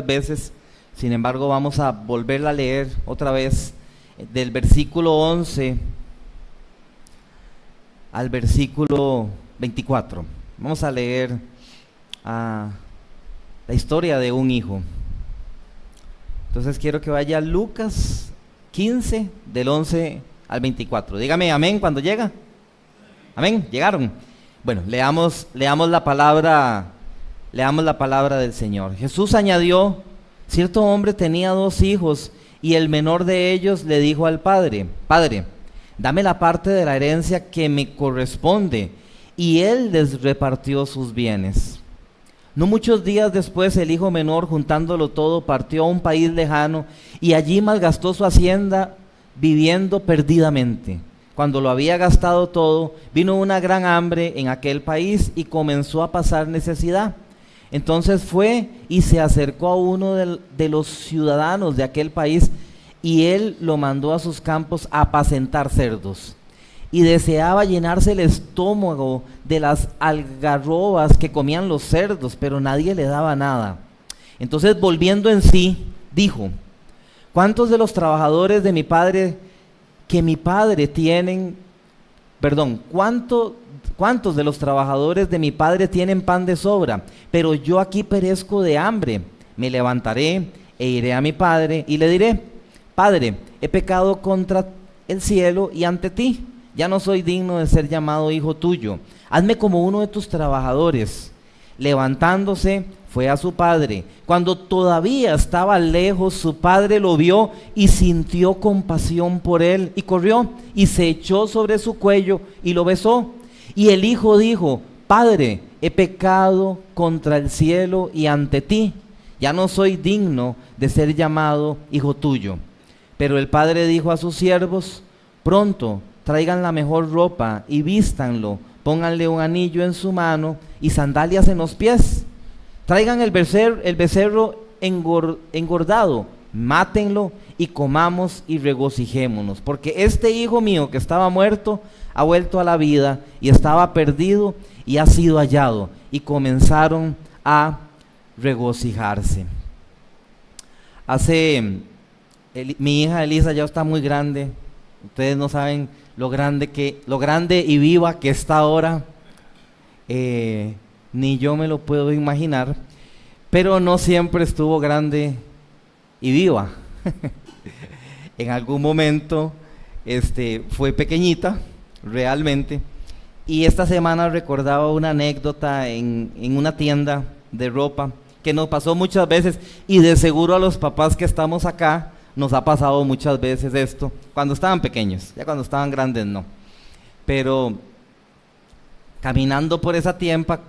veces, sin embargo vamos a volverla a leer otra vez del versículo 11 al versículo 24. Vamos a leer la historia de un hijo. Entonces quiero que vaya a Lucas 15 del 11 al 24. Dígame amén cuando llega. Amén, llegaron. Bueno, leamos la palabra del Señor. Jesús añadió: cierto hombre tenía 2 hijos, y el menor de ellos le dijo al padre: Padre, dame la parte de la herencia que me corresponde. Y él les repartió sus bienes. No muchos días después, el hijo menor, juntándolo todo, partió a un país lejano, y allí malgastó su hacienda viviendo perdidamente. Cuando lo había gastado todo, vino una gran hambre en aquel país y comenzó a pasar necesidad. Entonces fue y se acercó a uno de los ciudadanos de aquel país, y él lo mandó a sus campos a apacentar cerdos. Y deseaba llenarse el estómago de las algarrobas que comían los cerdos, pero nadie le daba nada. Entonces, volviendo en sí, dijo: ¿Cuántos de los trabajadores de mi padre ¿Cuántos de los trabajadores de mi padre tienen pan de sobra? Pero yo aquí perezco de hambre. Me levantaré e iré a mi padre y le diré: Padre, he pecado contra el cielo y ante ti. Ya no soy digno de ser llamado hijo tuyo. Hazme como uno de tus trabajadores. Levantándose, fue a su padre. Cuando todavía estaba lejos, su padre lo vio y sintió compasión por él, y corrió y se echó sobre su cuello y lo besó. Y el hijo dijo: Padre, he pecado contra el cielo y ante ti. Ya no soy digno de ser llamado hijo tuyo. Pero el padre dijo a sus siervos: Pronto, traigan la mejor ropa y vístanlo, pónganle un anillo en su mano y sandalias en los pies. Traigan el becerro engordado, mátenlo y comamos y regocijémonos, porque este hijo mío que estaba muerto ha vuelto a la vida, y estaba perdido y ha sido hallado. Y comenzaron a regocijarse. Mi hija Elisa ya está muy grande. Ustedes no saben lo grande y viva que está ahora. Ni yo me lo puedo imaginar, pero no siempre estuvo grande y viva. En algún momento fue pequeñita, realmente. Y esta semana recordaba una anécdota en una tienda de ropa que nos pasó muchas veces, y de seguro a los papás que estamos acá nos ha pasado muchas veces esto, cuando estaban pequeños. Ya cuando estaban grandes no. Pero caminando por esa tienda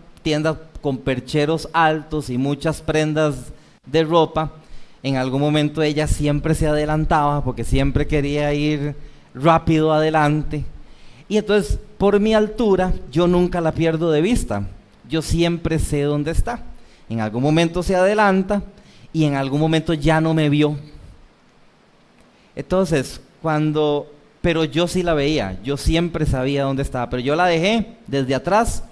con percheros altos y muchas prendas de ropa, en algún momento ella siempre se adelantaba porque siempre quería ir rápido adelante. Y entonces, por mi altura, yo nunca la pierdo de vista. Yo siempre sé dónde está. En algún momento se adelanta y en algún momento ya no me vio. Entonces, pero yo sí la veía, yo siempre sabía dónde estaba, pero yo la dejé desde atrás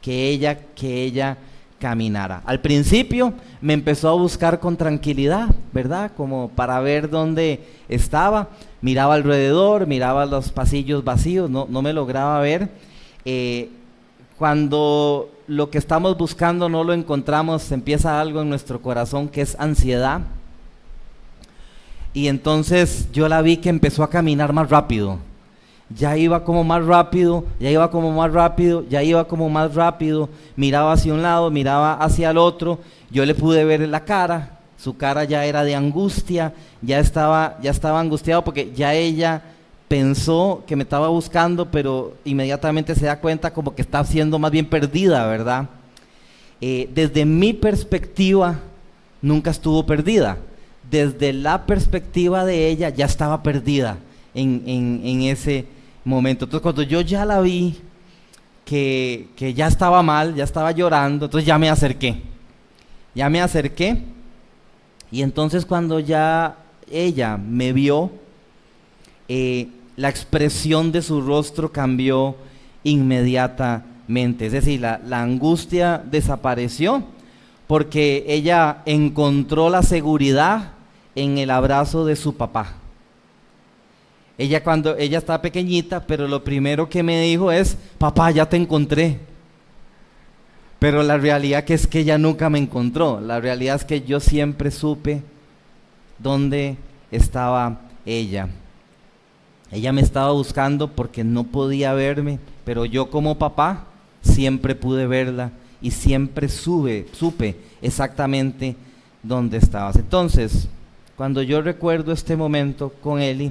que ella caminara. Al principio me empezó a buscar con tranquilidad, ¿verdad? Como para ver dónde estaba. Miraba alrededor, miraba los pasillos vacíos, no me lograba ver. Cuando lo que estamos buscando no lo encontramos, empieza algo en nuestro corazón que es ansiedad. Y entonces yo la vi que empezó a caminar más rápido. Ya iba como más rápido, miraba hacia un lado, miraba hacia el otro. Yo le pude ver la cara, su cara ya era de angustia, ya estaba angustiado porque ya ella pensó que me estaba buscando, pero inmediatamente se da cuenta como que está siendo más bien perdida, ¿verdad? Desde mi perspectiva, nunca estuvo perdida. Desde la perspectiva de ella, ya estaba perdida en ese momento. Entonces, cuando yo ya la vi que ya estaba mal, ya estaba llorando, entonces ya me acerqué, y entonces cuando ya ella me vio, la expresión de su rostro cambió inmediatamente, es decir, la angustia desapareció, porque ella encontró la seguridad en el abrazo de su papá. Cuando ella estaba pequeñita, pero lo primero que me dijo es: papá, ya te encontré. Pero la realidad que es que ella nunca me encontró. La realidad es que yo siempre supe dónde estaba ella. Ella me estaba buscando porque no podía verme, pero yo como papá siempre pude verla y siempre supe exactamente dónde estabas. Entonces, cuando yo recuerdo este momento con Eli,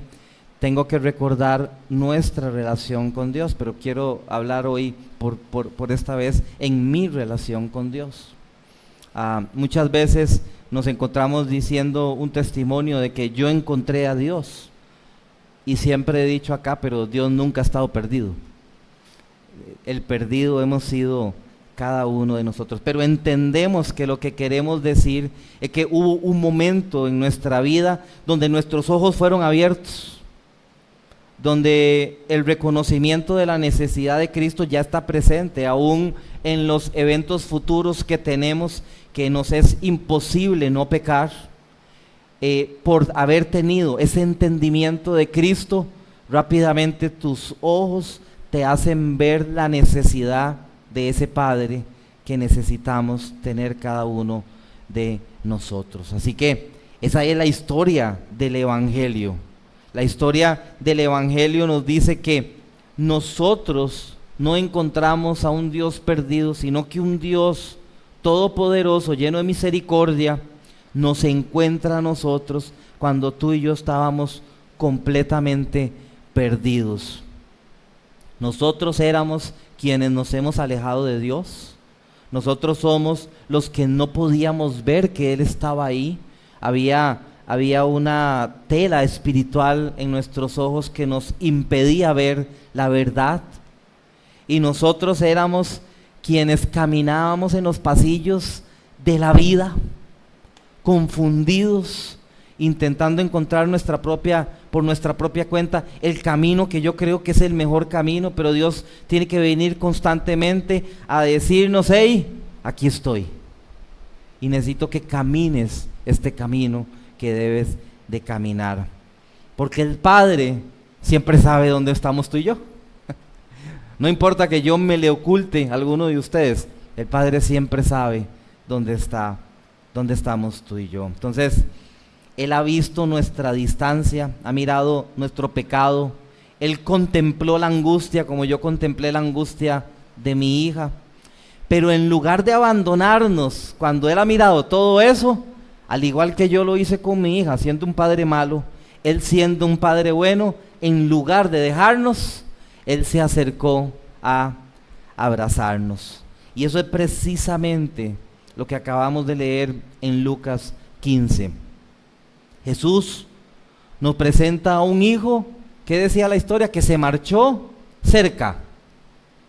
tengo que recordar nuestra relación con Dios, pero quiero hablar hoy por esta vez en mi relación con Dios. Muchas veces nos encontramos diciendo un testimonio de que yo encontré a Dios, y siempre he dicho acá, pero Dios nunca ha estado perdido. El perdido hemos sido cada uno de nosotros, pero entendemos que lo que queremos decir es que hubo un momento en nuestra vida donde nuestros ojos fueron abiertos, donde el reconocimiento de la necesidad de Cristo ya está presente, aún en los eventos futuros que tenemos, que nos es imposible no pecar, por haber tenido ese entendimiento de Cristo. Rápidamente tus ojos te hacen ver la necesidad de ese Padre que necesitamos tener cada uno de nosotros. Así que esa es la historia del Evangelio. La historia del Evangelio nos dice que nosotros no encontramos a un Dios perdido, sino que un Dios todopoderoso, lleno de misericordia, nos encuentra a nosotros cuando tú y yo estábamos completamente perdidos. Nosotros éramos quienes nos hemos alejado de Dios. Nosotros somos los que no podíamos ver que Él estaba ahí. Había una tela espiritual en nuestros ojos que nos impedía ver la verdad. Y nosotros éramos quienes caminábamos en los pasillos de la vida, confundidos, intentando encontrar por nuestra propia cuenta el camino que yo creo que es el mejor camino, pero Dios tiene que venir constantemente a decirnos: hey, aquí estoy, y necesito que camines este camino que debes de caminar, porque el Padre siempre sabe dónde estamos tú y yo. No importa que yo me le oculte a alguno de ustedes, el Padre siempre sabe dónde estamos tú y yo. Entonces, Él ha visto nuestra distancia, ha mirado nuestro pecado, Él contempló la angustia como yo contemplé la angustia de mi hija, pero en lugar de abandonarnos, cuando Él ha mirado todo eso, al igual que yo lo hice con mi hija, siendo un padre malo, Él siendo un padre bueno, en lugar de dejarnos, Él se acercó a abrazarnos. Y eso es precisamente lo que acabamos de leer en Lucas 15. Jesús nos presenta a un hijo, que decía la historia, que se marchó cerca,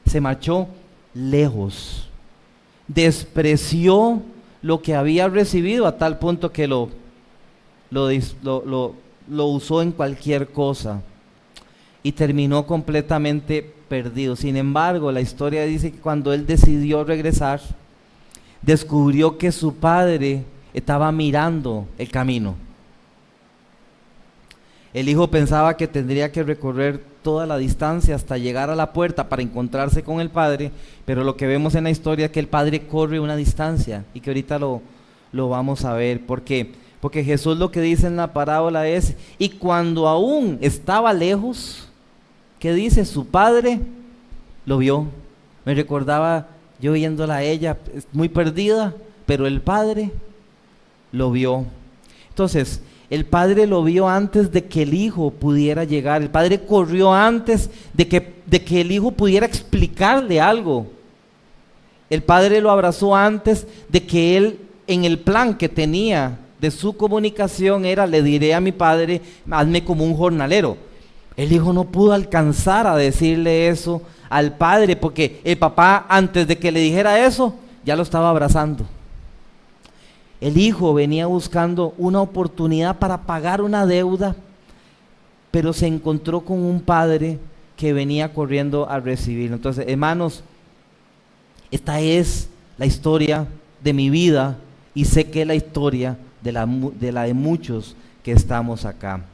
se marchó lejos, despreció lo que había recibido a tal punto que lo usó en cualquier cosa y terminó completamente perdido. Sin embargo, la historia dice que cuando él decidió regresar, descubrió que su padre estaba mirando el camino. El hijo pensaba que tendría que recorrer toda la distancia hasta llegar a la puerta para encontrarse con el padre, pero lo que vemos en la historia es que el padre corre una distancia, y que ahorita lo vamos a ver. ¿Por qué? Porque Jesús lo que dice en la parábola es: y cuando aún estaba lejos, ¿qué dice? Su padre lo vio. Me recordaba yo viéndola a ella, muy perdida, pero el padre lo vio. Entonces, el padre lo vio antes de que el hijo pudiera llegar. El padre corrió antes de que el hijo pudiera explicarle algo. El padre lo abrazó antes de que él, en el plan que tenía de su comunicación, era: le diré a mi padre, hazme como un jornalero. El hijo no pudo alcanzar a decirle eso al padre, porque el papá, antes de que le dijera eso, ya lo estaba abrazando. El hijo venía buscando una oportunidad para pagar una deuda, pero se encontró con un padre que venía corriendo a recibirlo. Entonces, hermanos, esta es la historia de mi vida y sé que es la historia de la de muchos que estamos acá.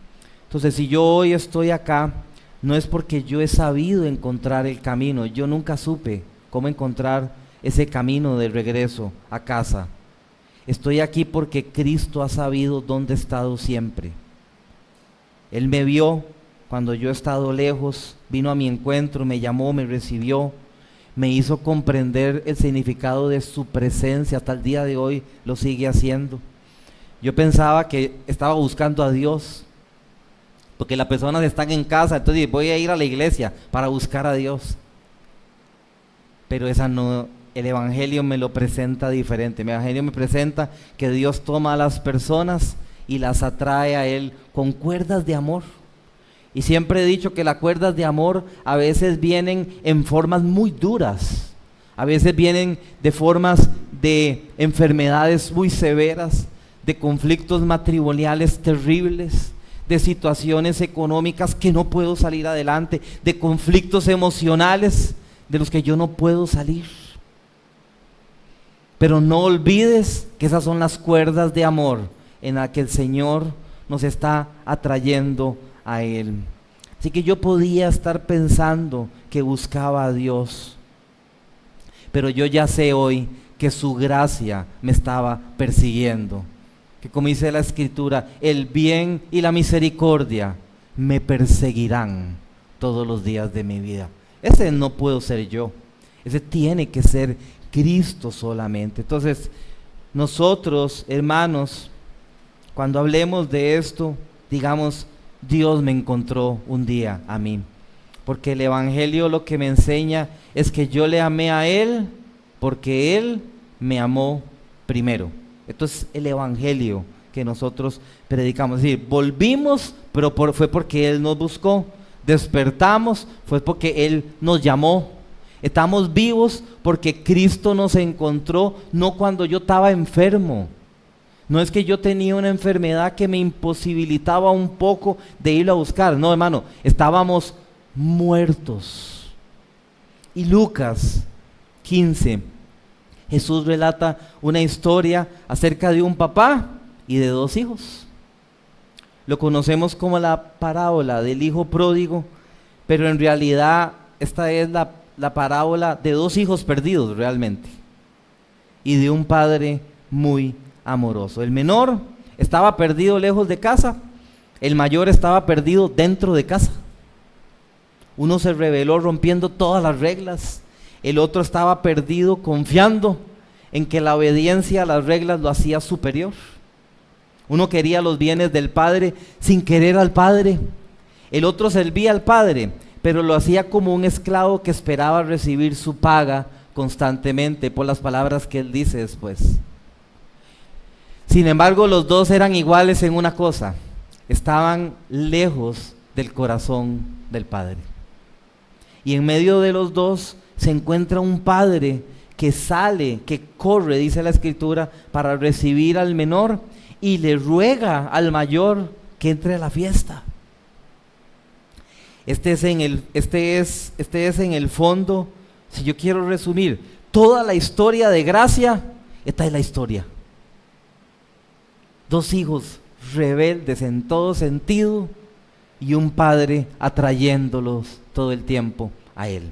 Entonces, si yo hoy estoy acá, no es porque yo he sabido encontrar el camino. Yo nunca supe cómo encontrar ese camino de regreso a casa. Estoy aquí porque Cristo ha sabido dónde he estado siempre. Él me vio cuando yo he estado lejos, vino a mi encuentro, me llamó, me recibió, me hizo comprender el significado de su presencia. Hasta el día de hoy lo sigue haciendo. Yo pensaba que estaba buscando a Dios, porque las personas están en casa, entonces voy a ir a la iglesia para buscar a Dios. Pero esa no, el Evangelio me lo presenta diferente. El Evangelio me presenta que Dios toma a las personas y las atrae a Él con cuerdas de amor. Y siempre he dicho que las cuerdas de amor a veces vienen en formas muy duras, a veces vienen de formas de enfermedades muy severas, de conflictos matrimoniales terribles, de situaciones económicas que no puedo salir adelante, de conflictos emocionales de los que yo no puedo salir. Pero no olvides que esas son las cuerdas de amor en las que el Señor nos está atrayendo a Él. Así que yo podía estar pensando que buscaba a Dios, pero yo ya sé hoy que su gracia me estaba persiguiendo. Que como dice la Escritura, el bien y la misericordia me perseguirán todos los días de mi vida. Ese no puedo ser yo, ese tiene que ser Cristo solamente. Entonces, nosotros, hermanos, cuando hablemos de esto, digamos, Dios me encontró un día a mí. Porque el Evangelio lo que me enseña es que yo le amé a Él porque Él me amó primero. Esto es el Evangelio que nosotros predicamos. Es decir, volvimos, pero fue porque Él nos buscó. Despertamos, fue porque Él nos llamó. Estamos vivos porque Cristo nos encontró, no cuando yo estaba enfermo. No es que yo tenía una enfermedad que me imposibilitaba un poco de irlo a buscar. No, hermano, estábamos muertos. Y Lucas 15, Jesús relata una historia acerca de un papá y de dos hijos. Lo conocemos como la parábola del hijo pródigo, pero en realidad esta es la parábola de dos hijos perdidos realmente y de un padre muy amoroso. El menor estaba perdido lejos de casa, el mayor estaba perdido dentro de casa. Uno se rebeló rompiendo todas las reglas, el otro estaba perdido confiando en que la obediencia a las reglas lo hacía superior. Uno quería los bienes del padre sin querer al padre, el otro servía al padre, pero lo hacía como un esclavo que esperaba recibir su paga constantemente por las palabras que él dice después. Sin embargo, los dos eran iguales en una cosa: estaban lejos del corazón del Padre. Y en medio de los dos se encuentra un padre que sale, que corre, dice la Escritura, para recibir al menor y le ruega al mayor que entre a la fiesta. Este es en el fondo, si yo quiero resumir toda la historia de gracia, esta es la historia. Dos hijos rebeldes en todo sentido y un padre atrayéndolos todo el tiempo a Él.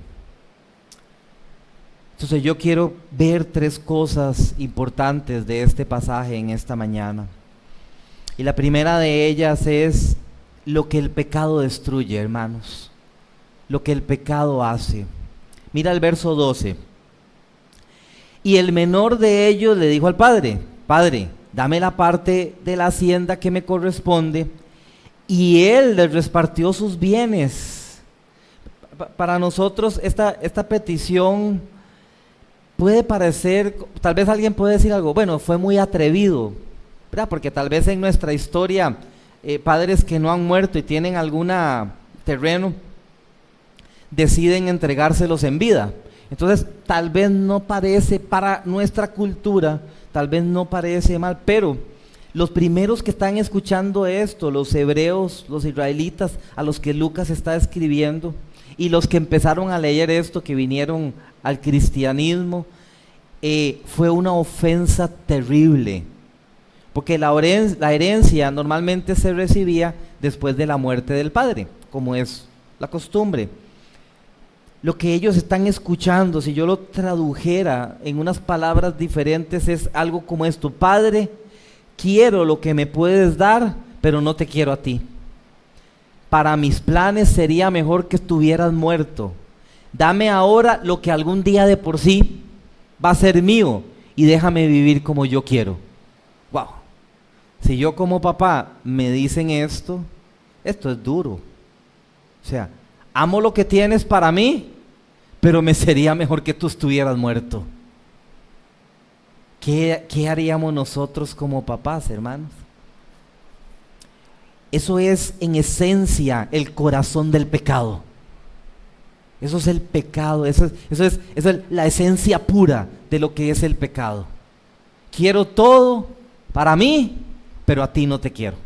Entonces yo quiero ver tres cosas importantes de este pasaje en esta mañana. Y la primera de ellas es lo que el pecado destruye, hermanos. Lo que el pecado hace. Mira el verso 12. Y el menor de ellos le dijo al padre: Padre, dame la parte de la hacienda que me corresponde. Y él les repartió sus bienes. Para nosotros esta petición puede parecer, tal vez alguien puede decir algo, bueno, fue muy atrevido, ¿verdad? Porque tal vez en nuestra historia, padres que no han muerto y tienen algún terreno, deciden entregárselos en vida. Entonces tal vez no parece, para nuestra cultura, tal vez no parece mal, pero los primeros que están escuchando esto, los hebreos, los israelitas a los que Lucas está escribiendo, y los que empezaron a leer esto, que vinieron al cristianismo, fue una ofensa terrible, porque la herencia normalmente se recibía después de la muerte del padre, como es la costumbre. Lo que ellos están escuchando, si yo lo tradujera en unas palabras diferentes, es algo como esto: Padre, quiero lo que me puedes dar, pero no te quiero a ti. Para mis planes sería mejor que estuvieras muerto. Dame ahora lo que algún día de por sí va a ser mío y déjame vivir como yo quiero. Wow. Si yo como papá me dicen esto es duro. O sea, amo lo que tienes para mí, pero me sería mejor que tú estuvieras muerto. ¿Qué haríamos nosotros como papás, hermanos? Eso es en esencia el corazón del pecado. Eso es el pecado, eso es la esencia pura de lo que es el pecado. Quiero todo para mí, pero a ti no te quiero.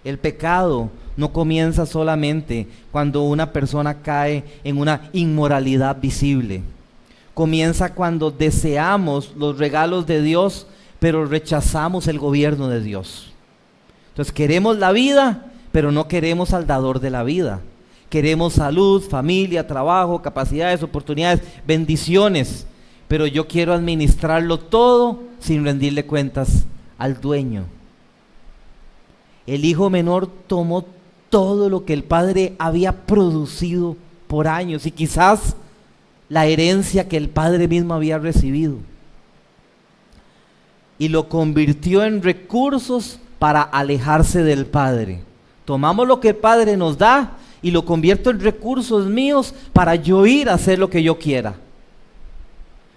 El pecado no comienza solamente cuando una persona cae en una inmoralidad visible. Comienza cuando deseamos los regalos de Dios, pero rechazamos el gobierno de Dios. Entonces queremos la vida, pero no queremos al dador de la vida. Queremos salud, familia, trabajo, capacidades, oportunidades, bendiciones, pero yo quiero administrarlo todo sin rendirle cuentas al dueño. El hijo menor tomó todo lo que el padre había producido por años y quizás la herencia que el padre mismo había recibido, y lo convirtió en recursos para alejarse del padre. Tomamos lo que el padre nos da y lo convierto en recursos míos para yo ir a hacer lo que yo quiera.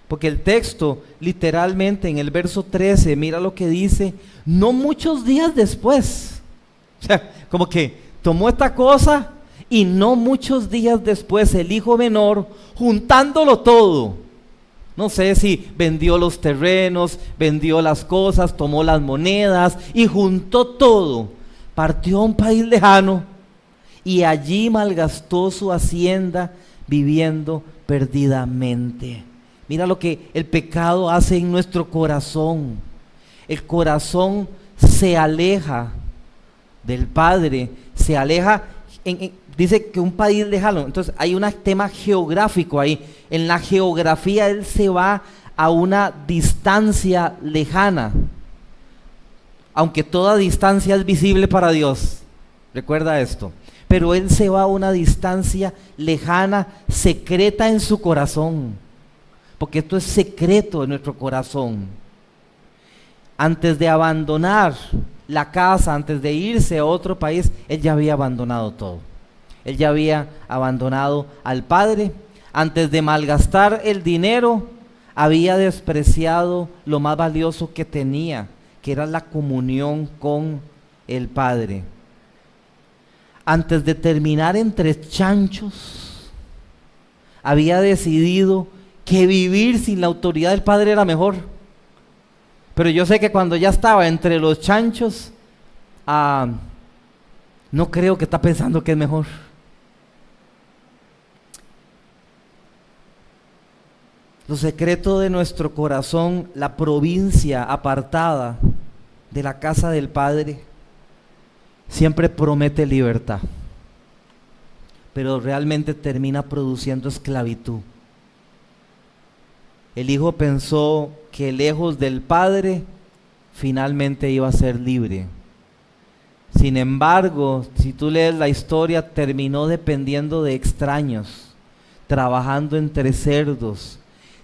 Porque el texto, literalmente en el verso 13, mira lo que dice: no muchos días después. O sea, como que tomó esta cosa y no muchos días después el hijo menor, juntándolo todo, no sé si vendió los terrenos, vendió las cosas, tomó las monedas y juntó todo, partió a un país lejano y allí malgastó su hacienda viviendo perdidamente. Mira lo que el pecado hace en nuestro corazón. El corazón se aleja del Padre, se aleja, dice que un país lejano. Entonces hay un tema geográfico ahí. En la geografía él se va a una distancia lejana, aunque toda distancia es visible para Dios. Recuerda esto. Pero él se va a una distancia lejana, secreta en su corazón, porque esto es secreto en nuestro corazón. Antes de abandonar la casa, antes de irse a otro país, él ya había abandonado todo. Él ya había abandonado al padre. Antes de malgastar el dinero, había despreciado lo más valioso que tenía, que era la comunión con el padre. Antes de terminar entre chanchos, había decidido que vivir sin la autoridad del padre era mejor. Pero yo sé que cuando ya estaba entre los chanchos, no creo que está pensando que es mejor. Lo secreto de nuestro corazón, la provincia apartada de la casa del Padre, siempre promete libertad, pero realmente termina produciendo esclavitud. El hijo pensó que lejos del Padre finalmente iba a ser libre. Sin embargo, si tú lees la historia, terminó dependiendo de extraños, trabajando entre cerdos,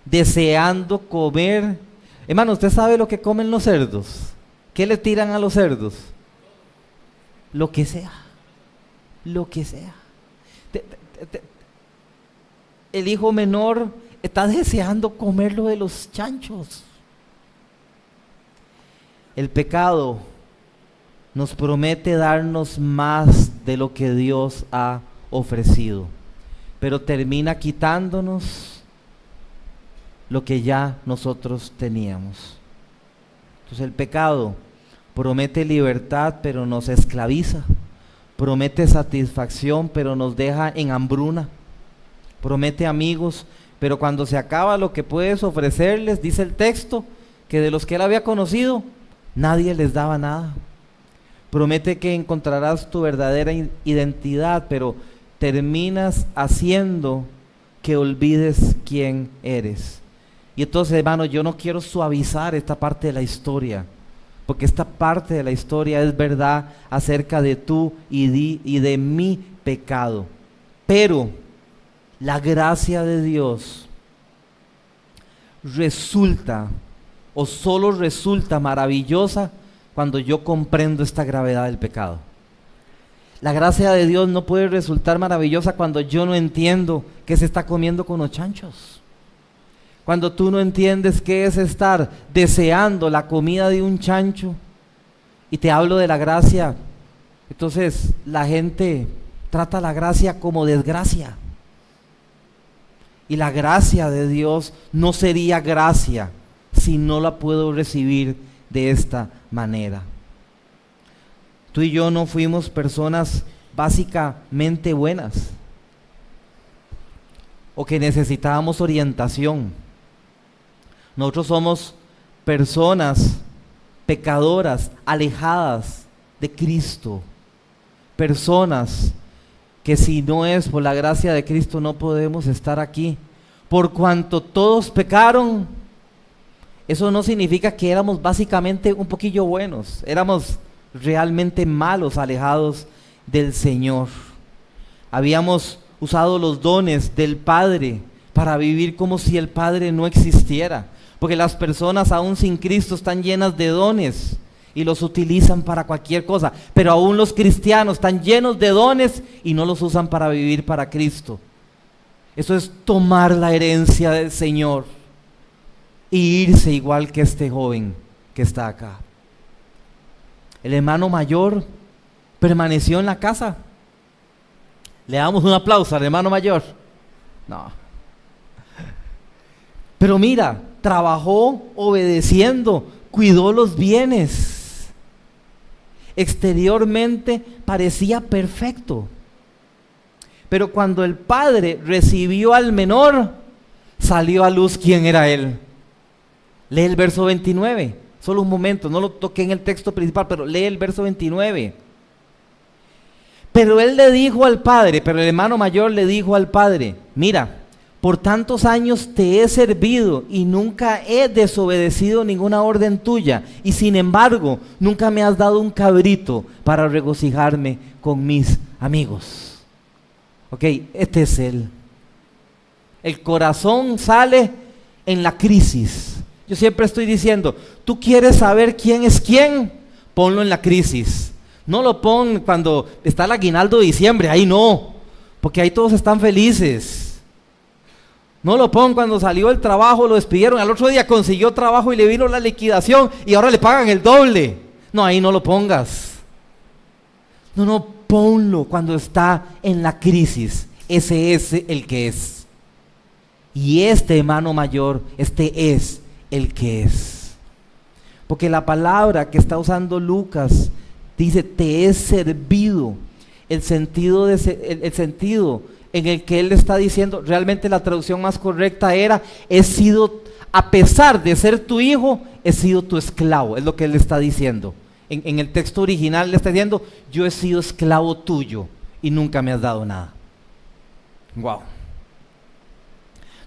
deseando comer. Hermano, ¿usted sabe lo que comen los cerdos? ¿Qué le tiran a los cerdos? Lo que sea. Lo que sea. El hijo menor está deseando comer lo de los chanchos. El pecado nos promete darnos más de lo que Dios ha ofrecido, pero termina quitándonos lo que ya nosotros teníamos. Entonces el pecado promete libertad, pero nos esclaviza. Promete satisfacción, pero nos deja en hambruna. Promete amigos, pero cuando se acaba lo que puedes ofrecerles, dice el texto, que de los que él había conocido, nadie les daba nada. Promete que encontrarás tu verdadera identidad, pero terminas haciendo que olvides quién eres. Y entonces, hermano, yo no quiero suavizar esta parte de la historia, porque esta parte de la historia es verdad acerca de tú y de mi pecado. Pero la gracia de Dios resulta, o solo resulta maravillosa cuando yo comprendo esta gravedad del pecado. La gracia de Dios no puede resultar maravillosa cuando yo no entiendo qué se está comiendo con los chanchos. Cuando tú no entiendes qué es estar deseando la comida de un chancho y te hablo de la gracia, entonces la gente trata la gracia como desgracia. Y la gracia de Dios no sería gracia si no la puedo recibir de esta manera. Tú y yo no fuimos personas básicamente buenas o que necesitábamos orientación. Nosotros somos personas pecadoras, alejadas de Cristo. Personas que si no es por la gracia de Cristo no podemos estar aquí. Por cuanto todos pecaron, eso no significa que éramos básicamente un poquillo buenos. Éramos realmente malos, alejados del Señor. Habíamos usado los dones del Padre para vivir como si el Padre no existiera. Porque las personas aún sin Cristo están llenas de dones y los utilizan para cualquier cosa. Pero aún los cristianos están llenos de dones y no los usan para vivir para Cristo. Eso es tomar la herencia del Señor y irse igual que este joven que está acá. El hermano mayor permaneció en la casa. Le damos un aplauso al hermano mayor. No. Pero mira, trabajó obedeciendo, cuidó los bienes. Exteriormente parecía perfecto. Pero cuando el padre recibió al menor, salió a luz quién era él. Lee el verso 29. Solo un momento, no lo toqué en el texto principal, pero lee el verso 29. Pero él le dijo al padre, pero el hermano mayor le dijo al padre: mira, por tantos años te he servido y nunca he desobedecido ninguna orden tuya, y sin embargo nunca me has dado un cabrito para regocijarme con mis amigos. Ok, este es él. El corazón sale en la crisis. Yo siempre estoy diciendo, tú quieres saber quién es quién, ponlo en la crisis. No lo pon cuando está el aguinaldo de diciembre, ahí no, porque ahí todos están felices. No lo pon cuando salió del trabajo, lo despidieron, al otro día consiguió trabajo y le vino la liquidación y ahora le pagan el doble. No, ahí no lo pongas. No, ponlo cuando está en la crisis. Ese es el que es. Y este hermano mayor, este es el que es. Porque la palabra que está usando Lucas dice, te he servido. El sentido en el que él está diciendo, realmente la traducción más correcta era, he sido, a pesar de ser tu hijo, he sido tu esclavo. Es lo que él está diciendo. En el texto original le está diciendo, yo he sido esclavo tuyo y nunca me has dado nada. Wow.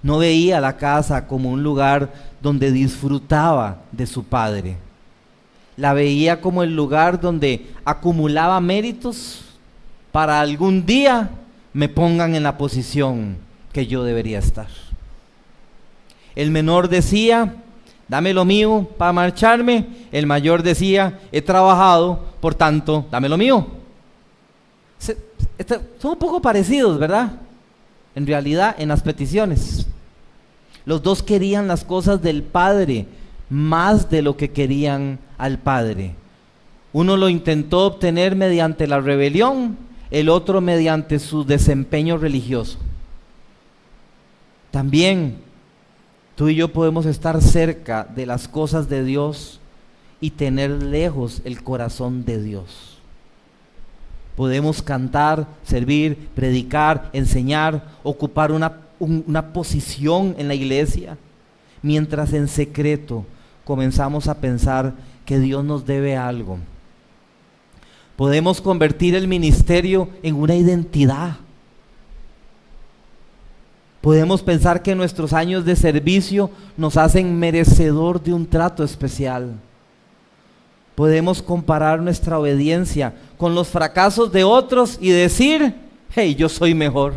No veía la casa como un lugar donde disfrutaba de su padre. La veía como el lugar donde acumulaba méritos para algún día me pongan en la posición que yo debería estar. El menor decía, dame lo mío para marcharme. El mayor decía, he trabajado, por tanto, dame lo mío. Son un poco parecidos, ¿verdad? En realidad, en las peticiones. Los dos querían las cosas del Padre más de lo que querían al Padre. Uno lo intentó obtener mediante la rebelión, el otro mediante su desempeño religioso. También tú y yo podemos estar cerca de las cosas de Dios y tener lejos el corazón de Dios. Podemos cantar, servir, predicar, enseñar, ocupar una posición en la iglesia, mientras en secreto comenzamos a pensar que Dios nos debe algo. Podemos convertir el ministerio en una identidad. Podemos pensar que nuestros años de servicio nos hacen merecedor de un trato especial. Podemos comparar nuestra obediencia con los fracasos de otros y decir: hey, yo soy mejor.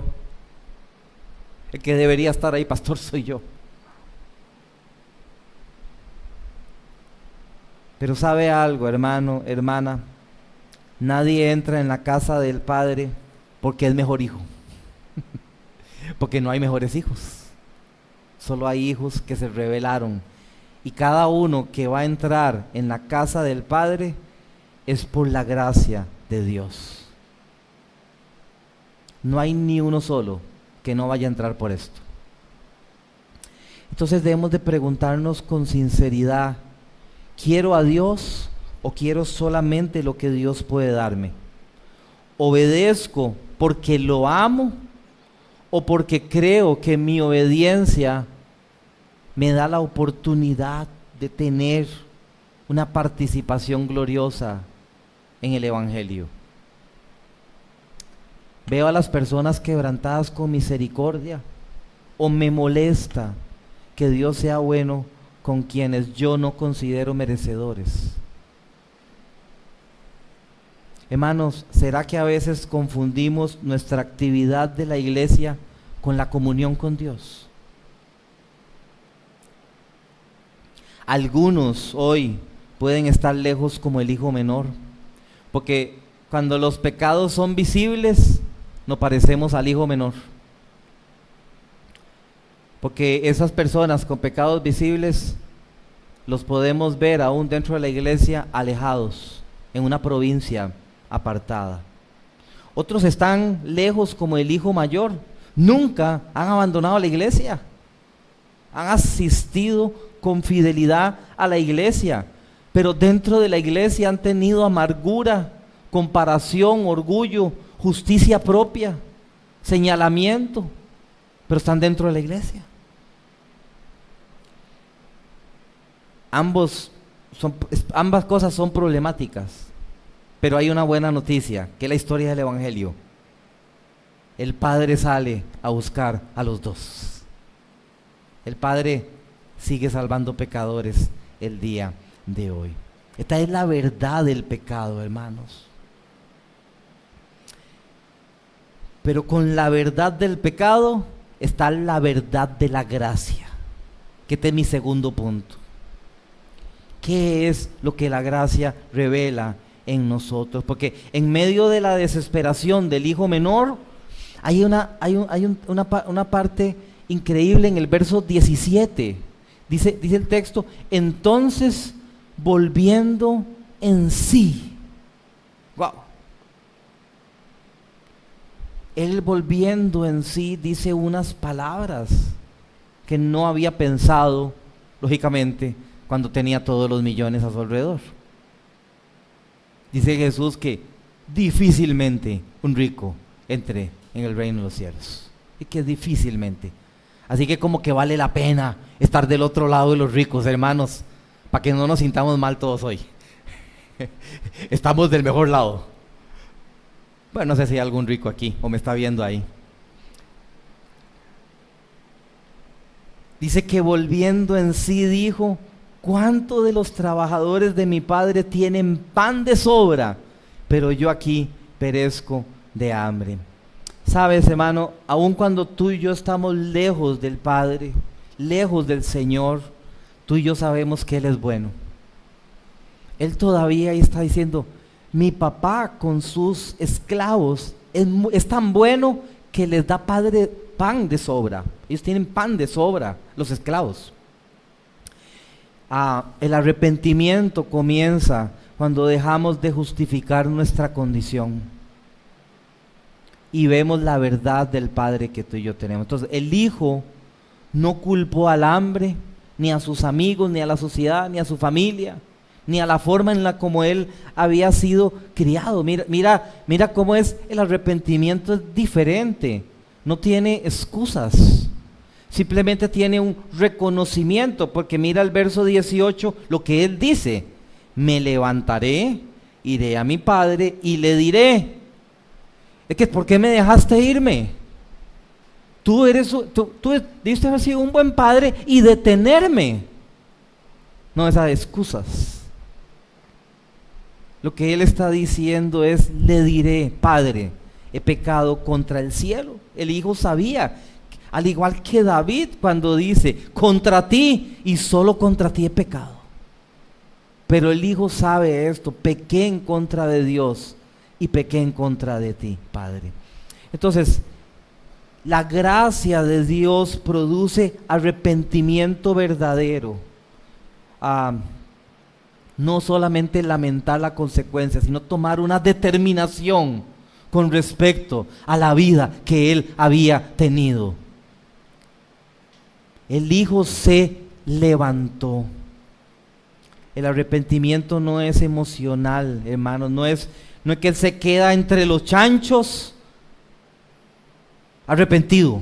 El que debería estar ahí, pastor, soy yo. Pero ¿sabe algo, hermano, hermana? Nadie entra en la casa del Padre porque es mejor hijo. Porque no hay mejores hijos. Solo hay hijos que se rebelaron. Y cada uno que va a entrar en la casa del Padre es por la gracia de Dios. No hay ni uno solo que no vaya a entrar por esto. Entonces debemos de preguntarnos con sinceridad: ¿quiero a Dios o quiero solamente lo que Dios puede darme? ¿Obedezco porque lo amo o porque creo que mi obediencia me da la oportunidad de tener una participación gloriosa en el Evangelio? ¿Veo a las personas quebrantadas con misericordia o me molesta que Dios sea bueno con quienes yo no considero merecedores? Hermanos, ¿será que a veces confundimos nuestra actividad de la iglesia con la comunión con Dios? Algunos hoy pueden estar lejos como el hijo menor, porque cuando los pecados son visibles, nos parecemos al hijo menor. Porque esas personas con pecados visibles los podemos ver aún dentro de la iglesia alejados, en una provincia apartada. Otros están lejos como el hijo mayor, nunca han abandonado la iglesia, han asistido con fidelidad a la iglesia, pero dentro de la iglesia han tenido amargura, comparación, orgullo, justicia propia, señalamiento, pero están dentro de la iglesia. Ambas cosas son problemáticas, pero hay una buena noticia, que es la historia del Evangelio. El Padre sale a buscar a los dos. El Padre sigue salvando pecadores el día de hoy. Esta es la verdad del pecado, hermanos. Pero con la verdad del pecado está la verdad de la gracia, que este es mi segundo punto. ¿Qué es lo que la gracia revela en nosotros? Porque en medio de la desesperación del hijo menor, hay una parte increíble en el verso 17. Dice el texto: entonces volviendo en sí. Wow. Él volviendo en sí dice unas palabras que no había pensado, lógicamente, cuando tenía todos los millones a su alrededor. Dice Jesús que difícilmente un rico entre en el reino de los cielos. Y que difícilmente. Así que como que vale la pena estar del otro lado de los ricos, hermanos, para que no nos sintamos mal todos hoy. Estamos del mejor lado. Bueno, no sé si hay algún rico aquí o me está viendo ahí. Dice que volviendo en sí dijo: ¿cuántos de los trabajadores de mi padre tienen pan de sobra? Pero yo aquí perezco de hambre. Sabes, hermano, aun cuando tú y yo estamos lejos del Padre, lejos del Señor, tú y yo sabemos que Él es bueno. Él todavía está diciendo: mi papá con sus esclavos es tan bueno que les da pan de sobra. Ellos tienen pan de sobra, los esclavos. El arrepentimiento comienza cuando dejamos de justificar nuestra condición y vemos la verdad del Padre que tú y yo tenemos. Entonces el Hijo no culpó al hambre, ni a sus amigos, ni a la sociedad, ni a su familia, ni a la forma en la como él había sido criado. Mira cómo es el arrepentimiento, es diferente, no tiene excusas. simplemente tiene un reconocimiento, porque mira el verso 18, lo que él dice: me levantaré, iré a mi padre y le diré. Es que, ¿por qué me dejaste irme? Tú debiste haber sido un buen padre y detenerme. No, esas excusas. Lo que él está diciendo es: le diré, Padre, he pecado contra el cielo. El hijo sabía, al igual que David cuando dice: contra ti y solo contra ti he pecado. Pero el hijo sabe esto: pequé en contra de Dios y pequé en contra de ti, Padre. Entonces, la gracia de Dios produce arrepentimiento verdadero. No solamente lamentar la consecuencia, sino tomar una determinación con respecto a la vida que él había tenido. El hijo se levantó. El arrepentimiento no es emocional, hermanos, no es que él se queda entre los chanchos arrepentido.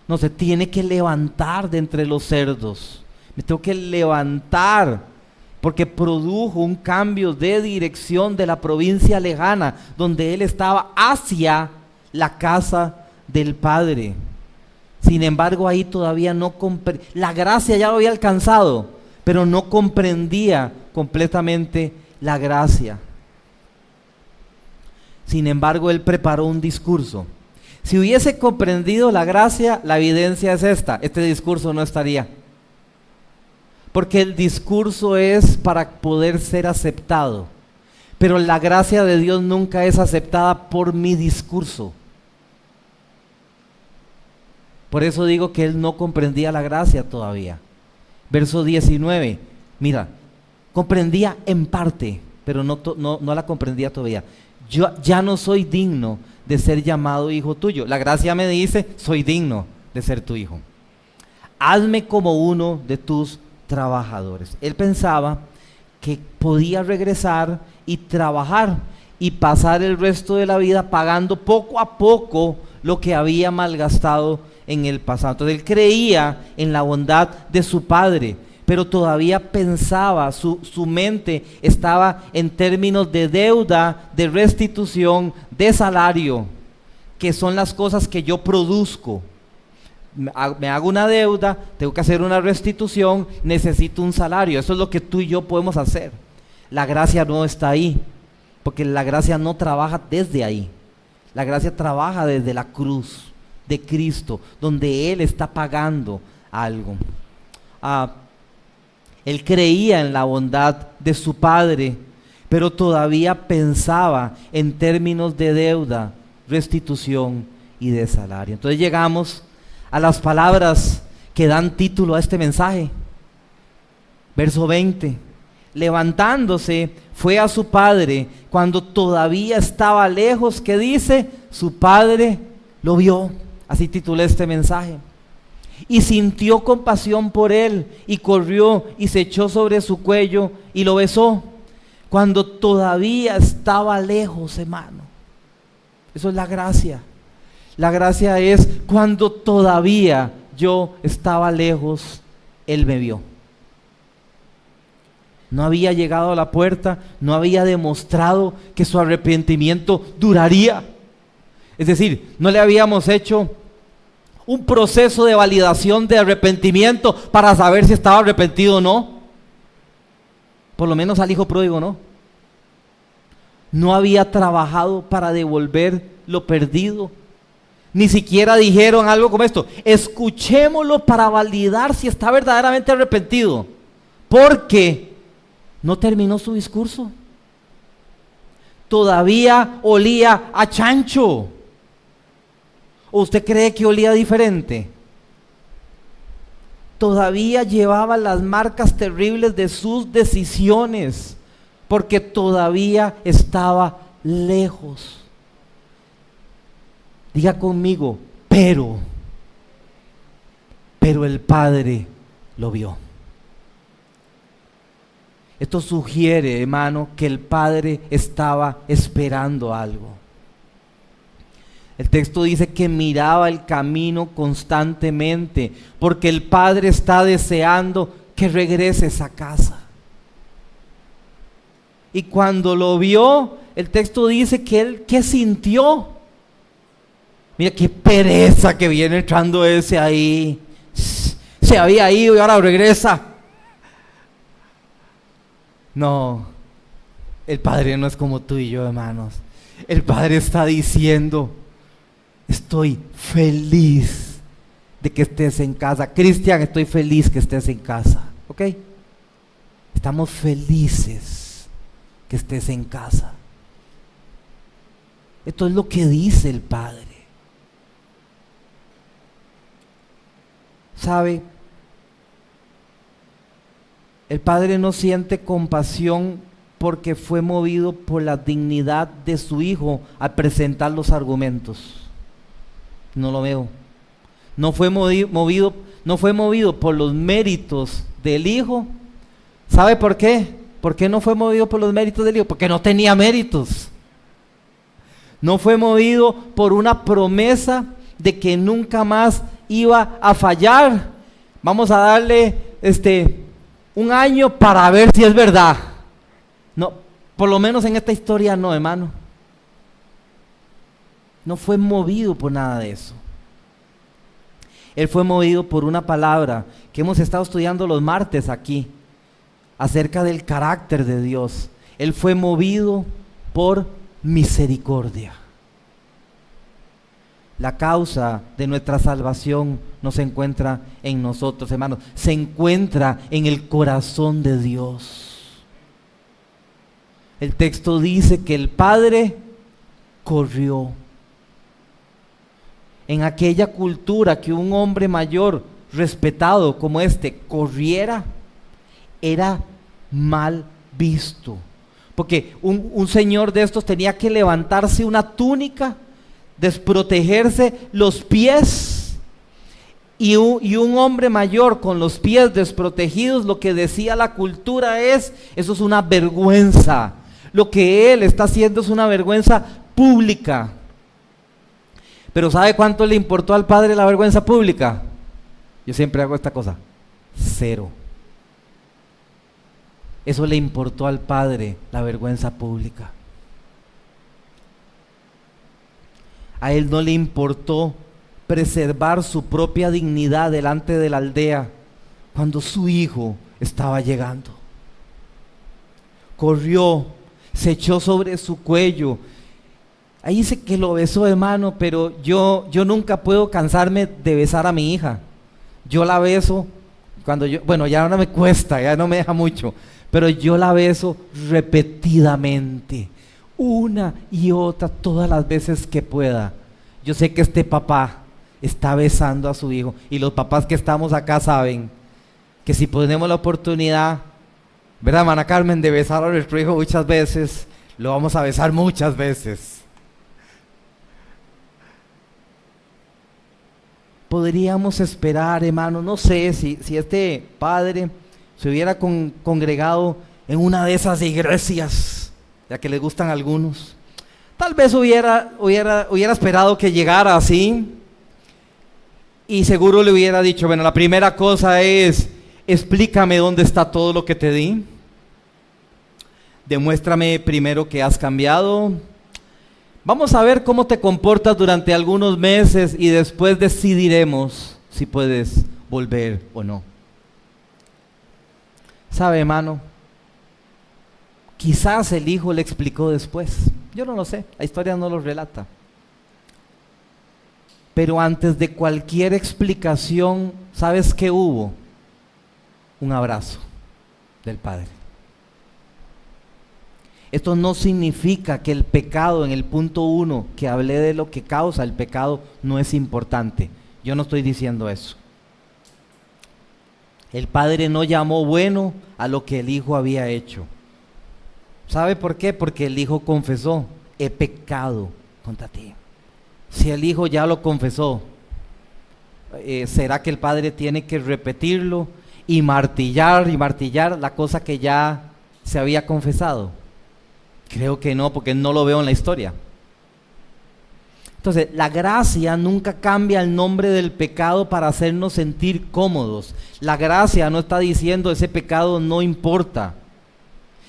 No, se tiene que levantar de entre los cerdos. Me tengo que levantar, porque produjo un cambio de dirección de la provincia lejana, donde él estaba, hacia la casa del Padre. Sin embargo, ahí todavía no comprendía, la gracia ya lo había alcanzado, pero no comprendía completamente la gracia. Sin embargo, él preparó un discurso. Si hubiese comprendido la gracia, la evidencia es esta: este discurso no estaría. Porque el discurso es para poder ser aceptado. Pero la gracia de Dios nunca es aceptada por mi discurso. Por eso digo que él no comprendía la gracia todavía. Verso 19, mira, comprendía en parte, pero no la comprendía todavía. Yo ya no soy digno de ser llamado hijo tuyo. La gracia me dice: soy digno de ser tu hijo. Hazme como uno de tus trabajadores. Él pensaba que podía regresar y trabajar y pasar el resto de la vida pagando poco a poco lo que había malgastado en el pasado. Entonces él creía en la bondad de su padre, pero todavía pensaba, su mente estaba en términos de deuda, de restitución, de salario, que son las cosas que yo produzco. Me hago una deuda, tengo que hacer una restitución, necesito un salario. Eso es lo que tú y yo podemos hacer. La gracia no está ahí, porque la gracia no trabaja desde ahí. La gracia trabaja desde la cruz de Cristo, donde Él está pagando algo. Él creía en la bondad de su padre, pero todavía pensaba en términos de deuda, restitución y de salario. Entonces llegamos a las palabras que dan título a este mensaje. Verso 20: levantándose fue a su padre cuando todavía estaba lejos. ¿Qué dice? Su padre lo vio. Así titulé este mensaje. Y sintió compasión por él, y corrió y se echó sobre su cuello y lo besó. Cuando todavía estaba lejos, hermano. Eso es la gracia. La gracia es cuando todavía yo estaba lejos, Él me vio. No había llegado a la puerta, no había demostrado que su arrepentimiento duraría. Es decir, no le habíamos hecho un proceso de validación de arrepentimiento para saber si estaba arrepentido o no. Por lo menos al hijo pródigo no. No había trabajado para devolver lo perdido. Ni siquiera dijeron algo como esto: escuchémoslo para validar si está verdaderamente arrepentido. Porque no terminó su discurso. Todavía olía a chancho. ¿O usted cree que olía diferente? Todavía llevaba las marcas terribles de sus decisiones, porque todavía estaba lejos. Diga conmigo: pero el Padre lo vio. Esto sugiere, hermano, que el Padre estaba esperando algo. El texto dice que miraba el camino constantemente, porque el padre está deseando que regreses a casa. Y cuando lo vio, el texto dice que él, ¿qué sintió? Mira qué pereza que viene entrando ese ahí. Se había ido y ahora regresa. No, el Padre no es como tú y yo, hermanos. El Padre está diciendo: estoy feliz de que estés en casa. Cristian, estoy feliz que estés en casa. ¿Ok? Estamos felices que estés en casa. Esto es lo que dice el Padre. ¿Sabe? El Padre no siente compasión porque fue movido por la dignidad de su Hijo al presentar los argumentos. No lo veo. No fue movido por los méritos del Hijo. ¿Sabe por qué? ¿Por qué no fue movido por los méritos del Hijo? Porque no tenía méritos. No fue movido por una promesa de que nunca más iba a fallar. Vamos a darle un año para ver si es verdad. No, por lo menos en esta historia no, hermano. No fue movido por nada de eso. Él fue movido por una palabra que hemos estado estudiando los martes aquí, acerca del carácter de Dios. Él fue movido por misericordia. La causa de nuestra salvación no se encuentra en nosotros, hermanos, se encuentra en el corazón de Dios. El texto dice que el Padre corrió. En aquella cultura que un hombre mayor, respetado como corriera, era mal visto. Porque un señor de estos tenía que levantarse una túnica, desprotegerse los pies, y un hombre mayor con los pies desprotegidos, lo que decía la cultura es: eso es una vergüenza. Lo que él está haciendo es una vergüenza pública. Pero ¿sabe cuánto le importó al Padre la vergüenza pública? Yo siempre hago esta cosa: 0. Eso le importó al Padre, la vergüenza pública. A él no le importó preservar su propia dignidad delante de la aldea cuando su hijo estaba llegando. Corrió, se echó sobre su cuello. Ahí dice que lo besó, hermano, pero yo nunca puedo cansarme de besar a mi hija. Yo la beso cuando ya no me cuesta, ya no me deja mucho, pero yo la beso repetidamente, una y otra, todas las veces que pueda. Yo sé que este papá está besando a su hijo, y los papás que estamos acá saben que si tenemos la oportunidad, ¿verdad, hermana Carmen?, de besar a nuestro hijo muchas veces, lo vamos a besar muchas veces. Podríamos esperar, hermano, no sé si este padre se hubiera congregado en una de esas iglesias, ya que le gustan a algunos. Tal vez hubiera esperado que llegara así, y seguro le hubiera dicho: bueno, la primera cosa es: explícame dónde está todo lo que te di. Demuéstrame primero que has cambiado. Vamos a ver cómo te comportas durante algunos meses y después decidiremos si puedes volver o no. ¿Sabe, hermano? Quizás el hijo le explicó después. Yo no lo sé, la historia no lo relata. Pero antes de cualquier explicación, ¿sabes qué hubo? Un abrazo del Padre. Esto no significa que el pecado, en el punto 1 que hablé de lo que causa el pecado, no es importante. Yo no estoy diciendo eso. El Padre no llamó bueno a lo que el Hijo había hecho. ¿Sabe por qué? Porque el Hijo confesó: he pecado contra ti. Si el Hijo ya lo confesó, ¿será que el Padre tiene que repetirlo y martillar la cosa que ya se había confesado? Creo que no, porque no lo veo en la historia. Entonces, la gracia nunca cambia el nombre del pecado para hacernos sentir cómodos. La gracia no está diciendo ese pecado no importa.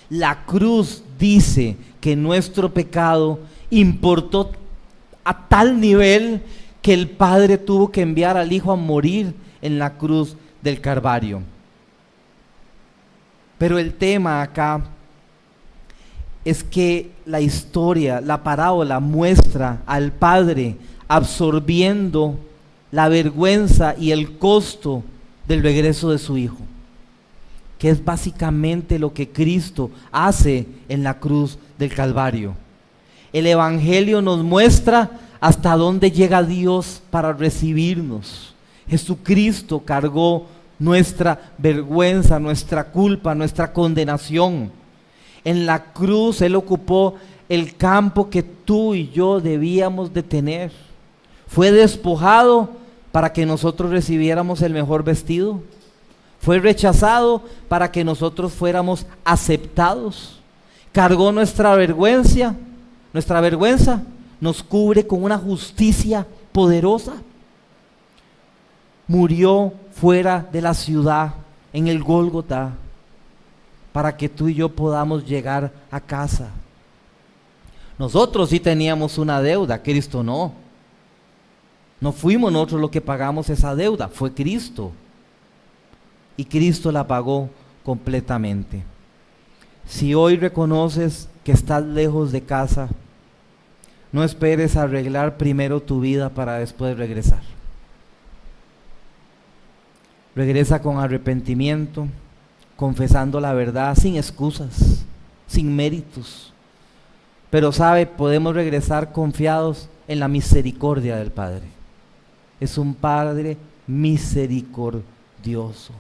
La cruz dice que nuestro pecado importó a tal nivel que el Padre tuvo que enviar al Hijo a morir en la cruz del Calvario. Pero el tema acá es que la historia, la parábola muestra al Padre absorbiendo la vergüenza y el costo del regreso de su Hijo, que es básicamente lo que Cristo hace en la cruz del Calvario. El Evangelio nos muestra hasta dónde llega Dios para recibirnos. Jesucristo cargó nuestra vergüenza, nuestra culpa, nuestra condenación. En la cruz Él ocupó el campo que tú y yo debíamos de tener. Fue despojado para que nosotros recibiéramos el mejor vestido. Fue rechazado para que nosotros fuéramos aceptados. Cargó nuestra vergüenza, nos cubre con una justicia poderosa. Murió fuera de la ciudad, en el Gólgota, para que tú y yo podamos llegar a casa. Nosotros sí teníamos una deuda, Cristo no. No fuimos nosotros los que pagamos esa deuda, fue Cristo. Y Cristo la pagó completamente. Si hoy reconoces que estás lejos de casa, no esperes a arreglar primero tu vida para después regresar. Regresa con arrepentimiento, confesando la verdad, sin excusas, sin méritos. Pero podemos regresar confiados en la misericordia del Padre. Es un Padre misericordioso.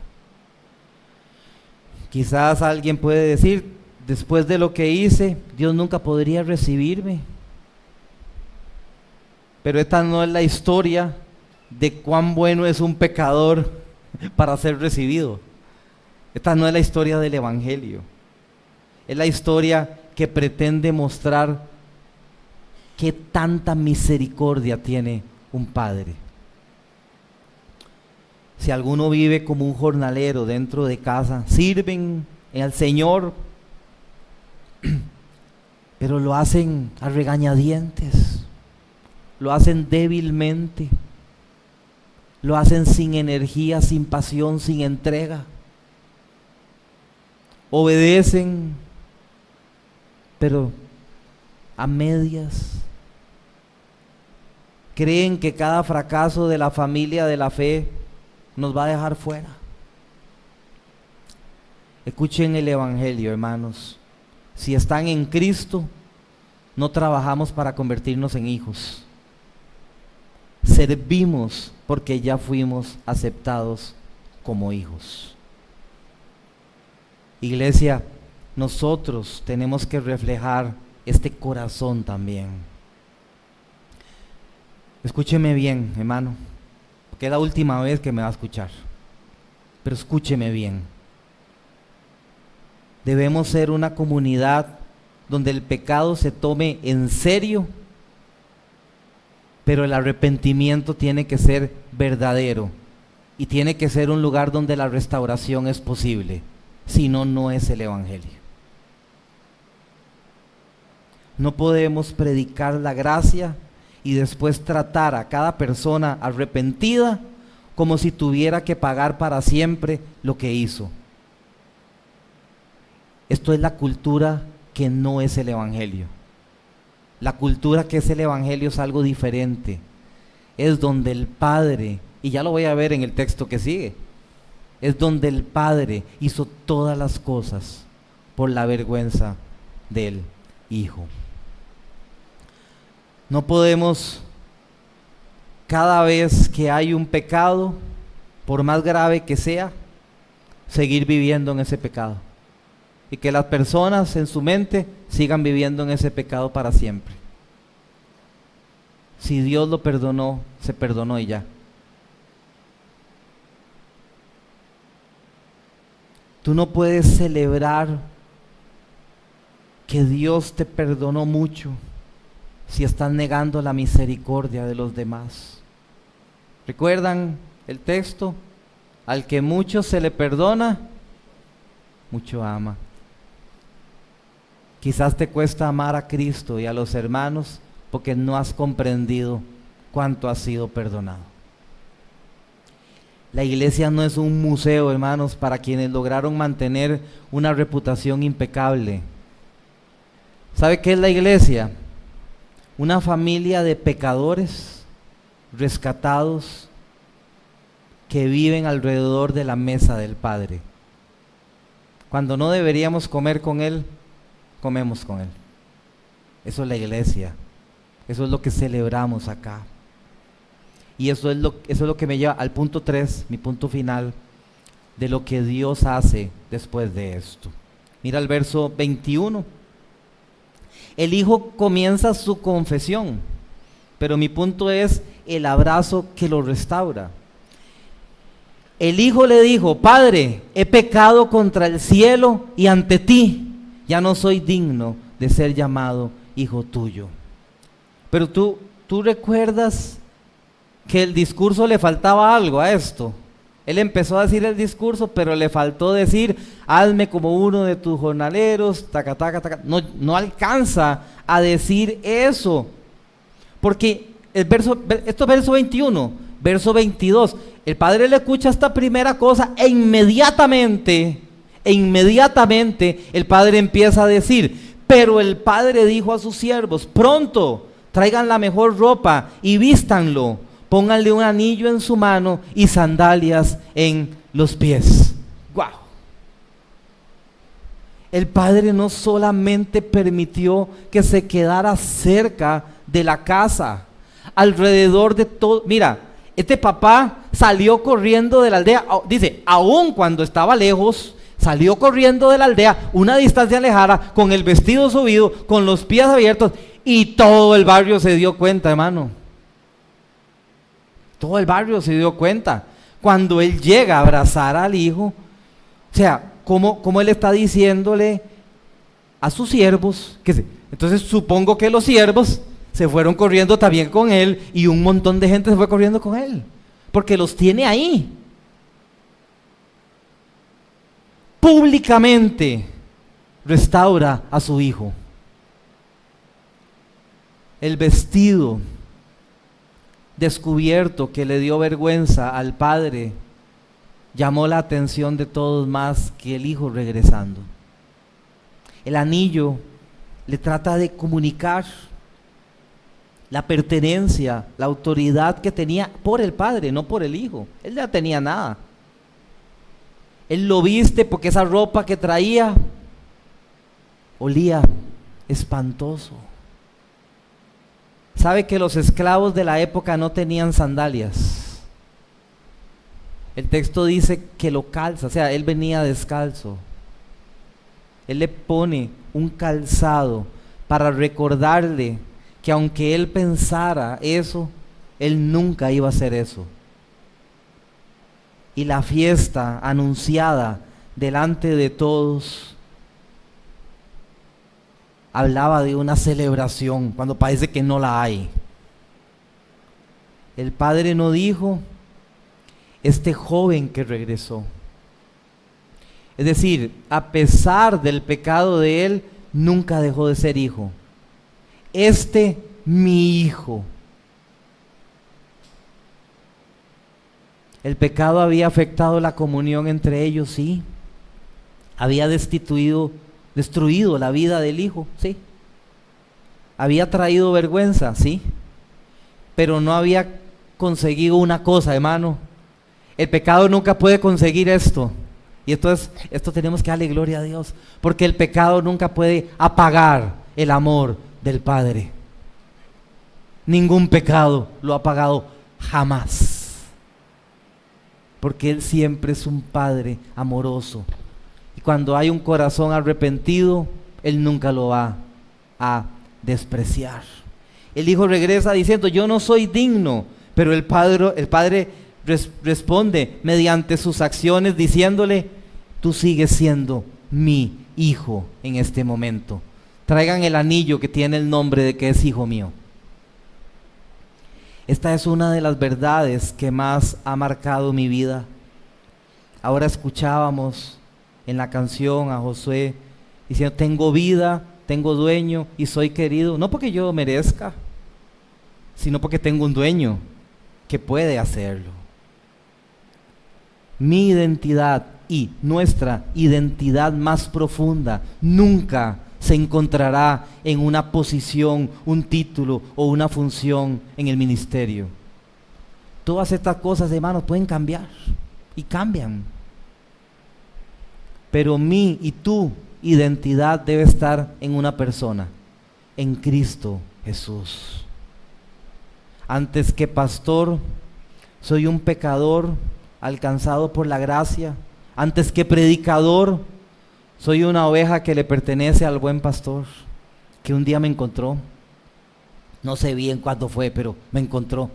Quizás alguien puede decir, después de lo que hice, Dios nunca podría recibirme. Pero esta no es la historia de cuán bueno es un pecador para ser recibido. Esta no es la historia del Evangelio. Es la historia que pretende mostrar qué tanta misericordia tiene un Padre. Si alguno vive como un jornalero dentro de casa, sirven al Señor, pero lo hacen a regañadientes, lo hacen débilmente, lo hacen sin energía, sin pasión, sin entrega. Obedecen, pero a medias. Creen que cada fracaso de la familia de la fe nos va a dejar fuera. Escuchen el Evangelio, hermanos. Si están en Cristo, no trabajamos para convertirnos en hijos. Servimos porque ya fuimos aceptados como hijos. Iglesia, nosotros tenemos que reflejar este corazón también. Escúcheme bien, hermano, porque es la última vez que me va a escuchar. Pero escúcheme bien. Debemos ser una comunidad donde el pecado se tome en serio, pero el arrepentimiento tiene que ser verdadero y tiene que ser un lugar donde la restauración es posible. Si no, no es el Evangelio. No podemos predicar la gracia y después tratar a cada persona arrepentida como si tuviera que pagar para siempre lo que hizo. Esto es la cultura que no es el Evangelio. La cultura que es el Evangelio es algo diferente. Es donde el Padre, y ya lo voy a ver en el texto que sigue, es donde el Padre hizo todas las cosas por la vergüenza del Hijo. No podemos, cada vez que hay un pecado, por más grave que sea, seguir viviendo en ese pecado. Y que las personas en su mente sigan viviendo en ese pecado para siempre. Si Dios lo perdonó, se perdonó y ya. Tú no puedes celebrar que Dios te perdonó mucho si estás negando la misericordia de los demás? ¿Recuerdan el texto? Al que mucho se le perdona, mucho ama. Quizás te cuesta amar a Cristo y a los hermanos porque no has comprendido cuánto has sido perdonado. La iglesia no es un museo, hermanos, para quienes lograron mantener una reputación impecable. ¿Sabe qué es la iglesia? Una familia de pecadores rescatados que viven alrededor de la mesa del Padre. Cuando no deberíamos comer con Él, comemos con Él. Eso es la iglesia. Eso es lo que celebramos acá. Y eso es lo que me lleva al punto 3, mi punto final, de lo que Dios hace después de esto. Mira el verso 21. El hijo comienza su confesión, pero mi punto es el abrazo que lo restaura. El hijo le dijo: Padre, he pecado contra el cielo y ante ti, ya no soy digno de ser llamado hijo tuyo. Pero tú recuerdas que el discurso le faltaba algo a esto. Él empezó a decir el discurso, pero le faltó decir: hazme como uno de tus jornaleros, taca, taca, taca. No alcanza a decir eso, porque esto es verso 21, verso 22, el padre le escucha esta primera cosa e inmediatamente el padre empieza a decir: pero el padre dijo a sus siervos: pronto, traigan la mejor ropa y vístanlo, pónganle un anillo en su mano y sandalias en los pies. ¡Wow! El padre no solamente permitió que se quedara cerca de la casa, alrededor de todo. Mira, este papá salió corriendo de la aldea, dice, aún cuando estaba lejos, salió corriendo de la aldea, una distancia alejada, con el vestido subido, con los pies abiertos, y todo el barrio se dio cuenta, hermano. Todo el barrio se dio cuenta. Cuando él llega a abrazar al hijo, o sea, como él está diciéndole a sus siervos, entonces supongo que los siervos se fueron corriendo también con él, y un montón de gente se fue corriendo con él, porque los tiene ahí. Públicamente restaura a su hijo. El vestido descubierto que le dio vergüenza al padre llamó la atención de todos más que el hijo regresando. El anillo le trata de comunicar la pertenencia, la autoridad que tenía por el padre, no por el hijo. Él ya tenía nada. Él lo viste porque esa ropa que traía olía espantoso. ¿Sabe que los esclavos de la época no tenían sandalias? El texto dice que lo calza, o sea, él venía descalzo. Él le pone un calzado para recordarle que aunque él pensara eso, él nunca iba a hacer eso. Y la fiesta anunciada delante de todos hablaba de una celebración cuando parece que no la hay. El padre no dijo: este joven que regresó. Es decir, a pesar del pecado de él, nunca dejó de ser hijo. Mi hijo. El pecado había afectado la comunión entre ellos, sí. Había destruido la vida del hijo, sí. Había traído vergüenza, sí. Pero no había conseguido una cosa, hermano. El pecado nunca puede conseguir esto. Y esto tenemos que darle gloria a Dios, porque el pecado nunca puede apagar el amor del Padre. Ningún pecado lo ha apagado jamás, porque Él siempre es un Padre amoroso. Y cuando hay un corazón arrepentido, Él nunca lo va a despreciar. El hijo regresa diciendo: yo no soy digno, pero el padre responde mediante sus acciones diciéndole: tú sigues siendo mi hijo en este momento. Traigan el anillo que tiene el nombre de que es hijo mío. Esta es una de las verdades que más ha marcado mi vida. Ahora escuchábamos en la canción a Josué diciendo: tengo vida, tengo dueño y soy querido, no porque yo merezca, sino porque tengo un dueño que puede hacerlo. Mi identidad y nuestra identidad más profunda nunca se encontrará en una posición, un título o una función en el ministerio. Todas estas cosas, hermanos, pueden cambiar y cambian. Pero mi y tu identidad debe estar en una persona, en Cristo Jesús. Antes que pastor, soy un pecador alcanzado por la gracia. Antes que predicador, soy una oveja que le pertenece al buen pastor, que un día me encontró. No sé bien cuándo fue, pero me encontró.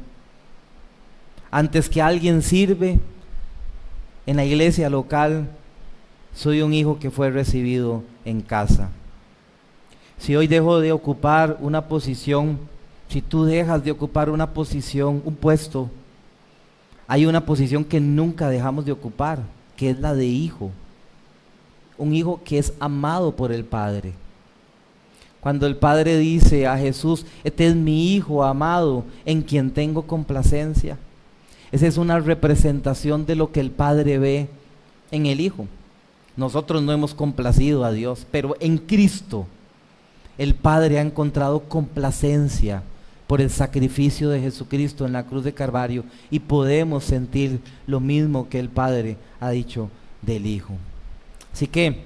Antes que alguien sirve en la iglesia local, soy un hijo que fue recibido en casa. Si hoy dejo de ocupar una posición, si tú dejas de ocupar una posición, un puesto, hay una posición que nunca dejamos de ocupar, que es la de hijo. Un hijo que es amado por el Padre. Cuando el Padre dice a Jesús: este es mi Hijo amado, en quien tengo complacencia. Esa es una representación de lo que el Padre ve en el Hijo. Nosotros no hemos complacido a Dios, pero en Cristo el Padre ha encontrado complacencia por el sacrificio de Jesucristo en la cruz de Calvario, y podemos sentir lo mismo que el Padre ha dicho del Hijo. Así que,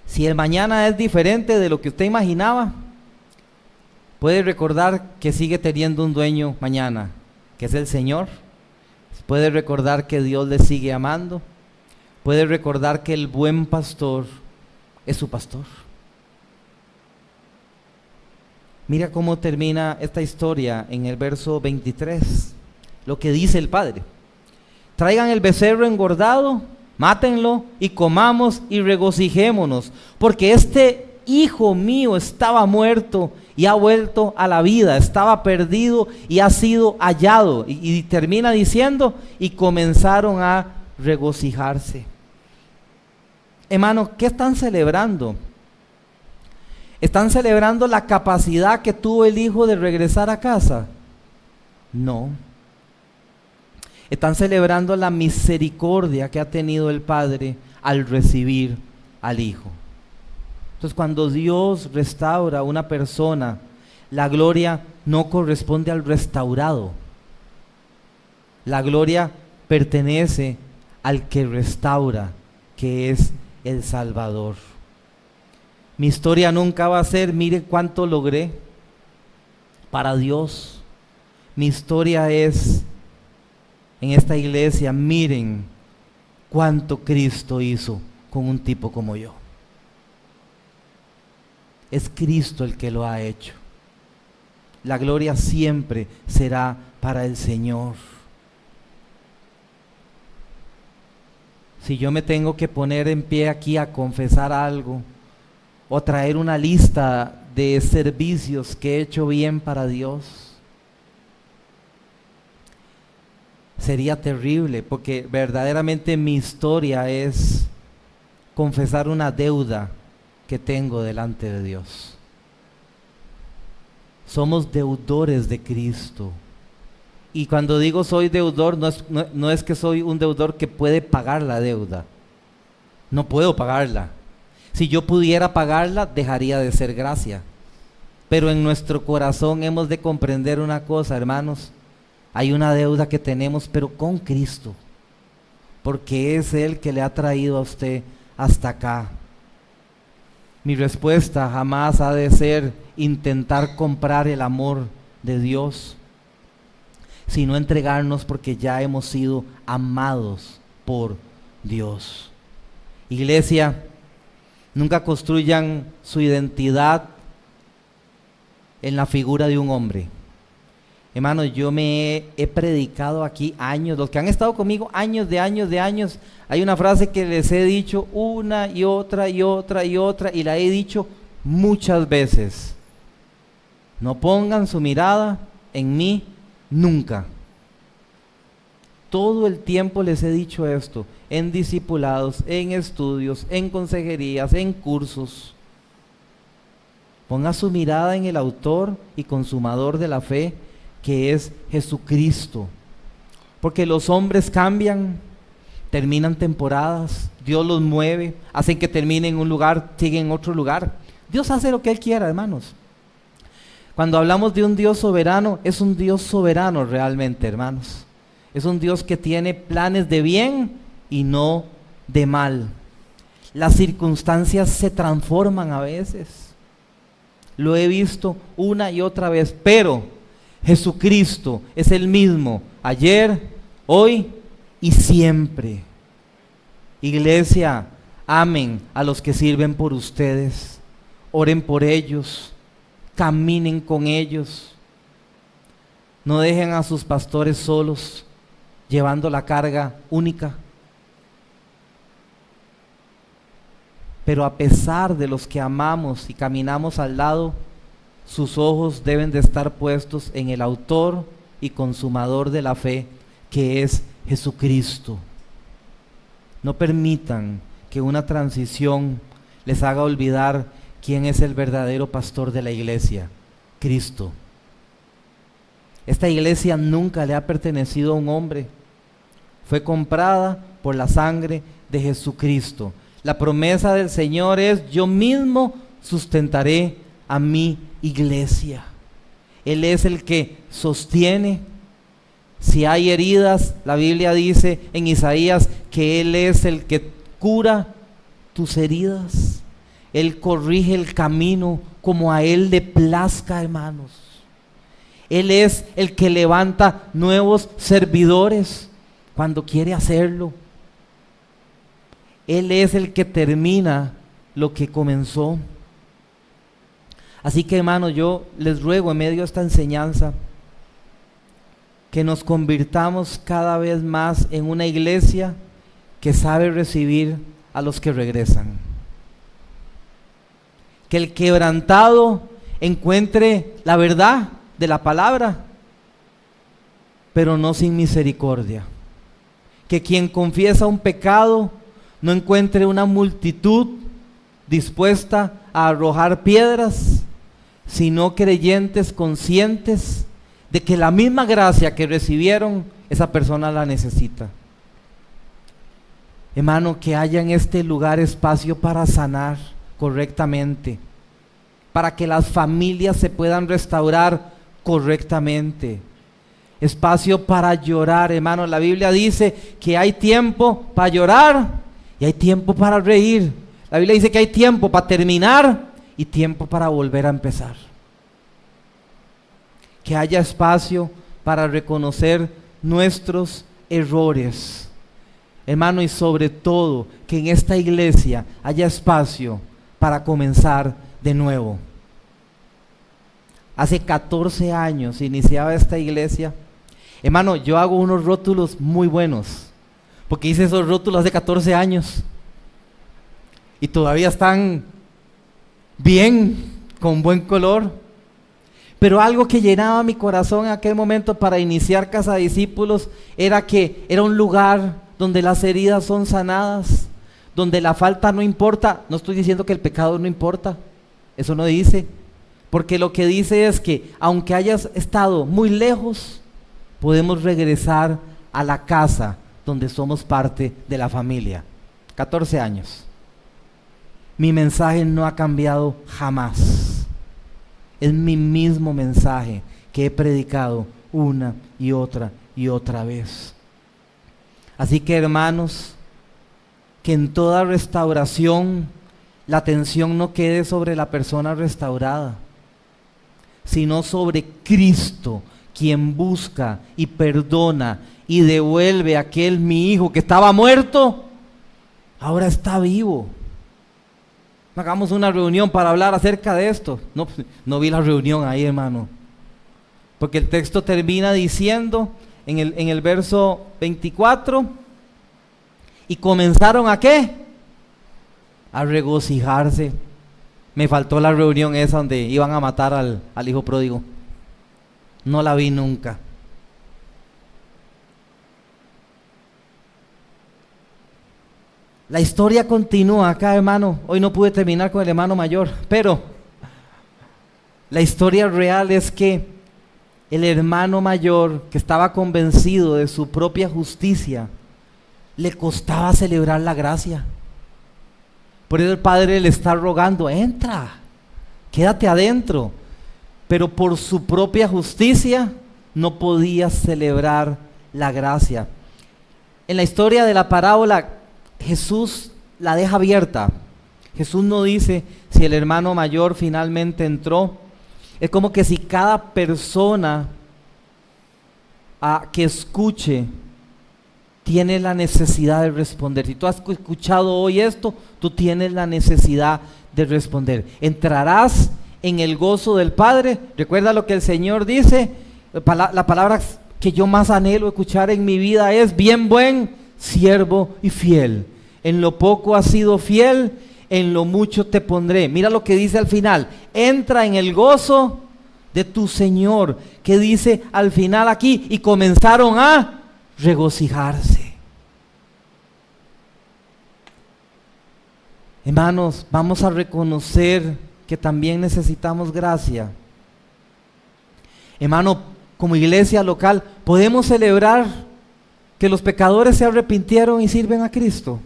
si el mañana es diferente de lo que usted imaginaba, puede recordar que sigue teniendo un dueño mañana, que es el Señor. Puede recordar que Dios le sigue amando. Puede recordar que el buen pastor es su pastor. Mira cómo termina esta historia en el verso 23. Lo que dice el Padre: traigan el becerro engordado, mátenlo y comamos y regocijémonos, porque este hijo mío estaba muerto y ha vuelto a la vida, estaba perdido y ha sido hallado. Y termina diciendo: y comenzaron a regocijarse. Hermano, ¿qué están celebrando? ¿Están celebrando la capacidad que tuvo el hijo de regresar a casa? No. Están celebrando la misericordia que ha tenido el Padre al recibir al Hijo. Entonces, cuando Dios restaura a una persona, la gloria no corresponde al restaurado. La gloria pertenece al que restaura, que es el Salvador. Mi historia nunca va a ser: mire cuánto logré para Dios. Mi historia es: en esta iglesia, miren cuánto Cristo hizo con un tipo como yo. Es Cristo el que lo ha hecho. La gloria siempre será para el Señor. Si yo me tengo que poner en pie aquí a confesar algo, o traer una lista de servicios que he hecho bien para Dios, sería terrible, porque verdaderamente mi historia es confesar una deuda que tengo delante de Dios. Somos deudores de Cristo. Y cuando digo soy deudor, no es que soy un deudor que puede pagar la deuda. No puedo pagarla. Si yo pudiera pagarla, dejaría de ser gracia. Pero en nuestro corazón hemos de comprender una cosa, hermanos: hay una deuda que tenemos, pero con Cristo, porque es Él que le ha traído a usted hasta acá. Mi respuesta jamás ha de ser intentar comprar el amor de Dios, sino entregarnos, porque ya hemos sido amados por Dios. Iglesia, nunca construyan su identidad en la figura de un hombre. Hermanos, yo me he predicado aquí años, los que han estado conmigo años, hay una frase que les he dicho una y otra y otra y otra, y la he dicho muchas veces. No pongan su mirada en mí nunca. Todo el tiempo les he dicho esto, en discipulados, en estudios, en consejerías, en cursos. Ponga su mirada en el autor y consumador de la fe, que es Jesucristo. Porque los hombres cambian, terminan temporadas, Dios los mueve, hacen que terminen en un lugar, siguen en otro lugar. Dios hace lo que Él quiera, hermanos. Cuando hablamos de un Dios soberano, es un Dios soberano realmente, hermanos. Es un Dios que tiene planes de bien y no de mal. Las circunstancias se transforman a veces. Lo he visto una y otra vez, pero Jesucristo es el mismo ayer, hoy y siempre. Iglesia, amen a los que sirven por ustedes. Oren por ellos. Caminen con ellos. No dejen a sus pastores solos, llevando la carga única. Pero a pesar de los que amamos y caminamos al lado, sus ojos deben de estar puestos en el autor y consumador de la fe, que es Jesucristo. No permitan que una transición les haga olvidar quién es el verdadero pastor de la iglesia, Cristo. Esta iglesia nunca le ha pertenecido a un hombre. Fue comprada por la sangre de Jesucristo. La promesa del Señor es: yo mismo sustentaré a mi iglesia. Él es el que sostiene. Si hay heridas, la Biblia dice en Isaías que Él es el que cura tus heridas. Él corrige el camino como a Él le plazca, hermanos. Él es el que levanta nuevos servidores cuando quiere hacerlo. Él es el que termina lo que comenzó. Así que, hermanos, yo les ruego en medio de esta enseñanza que nos convirtamos cada vez más en una iglesia que sabe recibir a los que regresan. Que el quebrantado encuentre la verdad de la palabra, pero no sin misericordia. Que quien confiesa un pecado no encuentre una multitud dispuesta a arrojar piedras, sino creyentes conscientes de que la misma gracia que recibieron, esa persona la necesita. Hermano, que haya en este lugar espacio para sanar correctamente, para que las familias se puedan restaurar correctamente, espacio para llorar, hermano. La Biblia dice que hay tiempo para llorar y hay tiempo para reír. La Biblia dice que hay tiempo para terminar y tiempo para volver a empezar. Que haya espacio para reconocer nuestros errores, hermano, y sobre todo que en esta iglesia haya espacio para comenzar de nuevo. Hace 14 años iniciaba esta iglesia. Hermano, yo hago unos rótulos muy buenos, porque hice esos rótulos hace 14 años y todavía están bien, con buen color. Pero algo que llenaba mi corazón en aquel momento para iniciar Casa Discípulos era que era un lugar donde las heridas son sanadas, donde la falta no importa. No estoy diciendo que el pecado no importa, eso no dice, porque lo que dice es que aunque hayas estado muy lejos, podemos regresar a la casa donde somos parte de la familia. 14 años. Mi mensaje no ha cambiado jamás. Es mi mismo mensaje que he predicado una y otra vez. Así que, hermanos, que en toda restauración la atención no quede sobre la persona restaurada, sino sobre Cristo, quien busca y perdona y devuelve a aquel mi hijo que estaba muerto, ahora está vivo. Hagamos una reunión para hablar acerca de esto. No vi la reunión ahí, hermano, porque el texto termina diciendo en el verso 24: y comenzaron ¿a qué? A regocijarse Me faltó la reunión esa donde iban a matar al hijo pródigo. No la vi nunca. La historia continúa acá, hermano. Hoy no pude terminar con el hermano mayor, pero la historia real es que el hermano mayor, que estaba convencido de su propia justicia, le costaba celebrar la gracia. Por eso el padre le está rogando: entra, quédate adentro. Pero por su propia justicia no podía celebrar la gracia. En la historia de la parábola, Jesús la deja abierta. Jesús no dice si el hermano mayor finalmente entró. Es como que si cada persona que escuche tiene la necesidad de responder. Si tú has escuchado hoy esto, tú tienes la necesidad de responder. Entrarás en el gozo del Padre. Recuerda lo que el Señor dice. La palabra que yo más anhelo escuchar en mi vida es: bien buen siervo y fiel. En lo poco has sido fiel, en lo mucho te pondré. Mira lo que dice al final: entra en el gozo de tu Señor. Que dice al final aquí: y comenzaron a regocijarse. Hermanos, vamos a reconocer que también necesitamos gracia. Hermano, como iglesia local, podemos celebrar que los pecadores se arrepintieron y sirven a Cristo.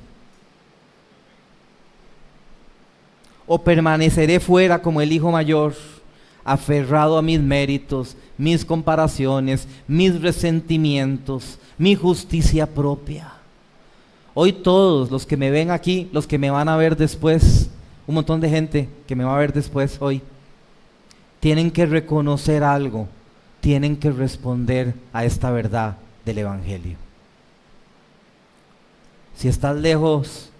¿O permaneceré fuera como el hijo mayor, aferrado a mis méritos, mis comparaciones, mis resentimientos, mi justicia propia? Hoy todos los que me ven aquí, los que me van a ver después, un montón de gente que me va a ver después hoy, tienen que reconocer algo, tienen que responder a esta verdad del Evangelio. Si estás lejos,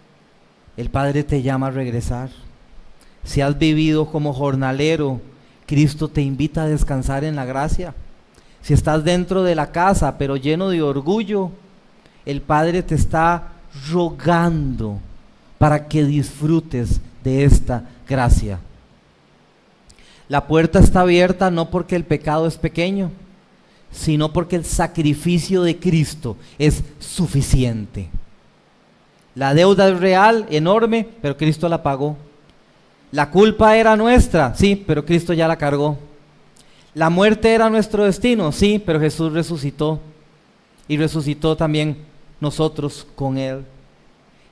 el Padre te llama a regresar. Si has vivido como jornalero, Cristo te invita a descansar en la gracia. Si estás dentro de la casa, pero lleno de orgullo, el Padre te está rogando para que disfrutes de esta gracia. La puerta está abierta no porque el pecado es pequeño, sino porque el sacrificio de Cristo es suficiente. La deuda es real, enorme, pero Cristo la pagó. La culpa era nuestra, sí, pero Cristo ya la cargó. La muerte era nuestro destino, sí, pero Jesús resucitó. Y resucitó también nosotros con Él.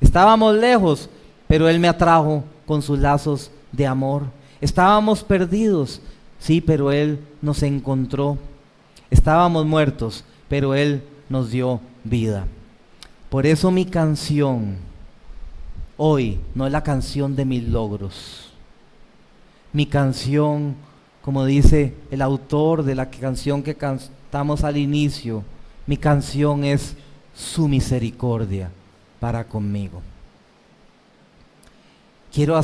Estábamos lejos, pero Él me atrajo con sus lazos de amor. Estábamos perdidos, sí, pero Él nos encontró. Estábamos muertos, pero Él nos dio vida. Por eso mi canción hoy no es la canción de mis logros. Mi canción, como dice el autor de la canción que cantamos al inicio, mi canción es su misericordia para conmigo. Quiero